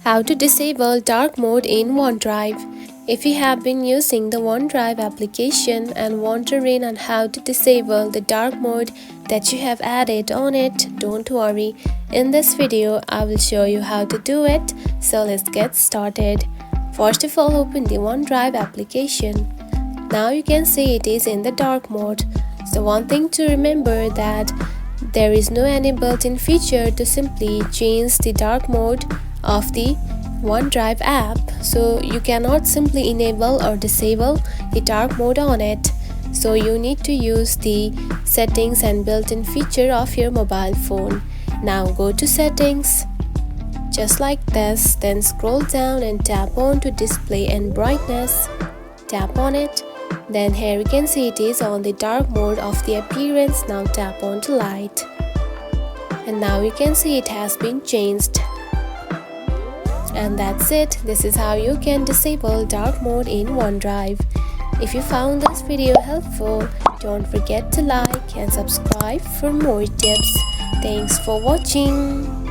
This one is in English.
How to disable dark mode in OneDrive. If you have been using the OneDrive application and wondering on how to disable the dark mode that you have added on it, don't worry. In this video, I will show you how to do it. So let's get started. First of all, open the OneDrive application. Now you can see it is in the dark mode. So one thing to remember that there is no any built-in feature to simply change the dark mode of the OneDrive app, so you cannot simply enable or disable the dark mode on it. So you need to use the settings and built-in feature of your mobile phone. Now go to settings, just like this, then scroll down and tap on to display and brightness. Tap on it. Then here you can see it is on the dark mode of the appearance. Now tap on to light. And now you can see it has been changed. And that's it. This is how you can disable dark mode in OneDrive. If you found this video helpful, don't forget to like and subscribe for more tips. Thanks for watching.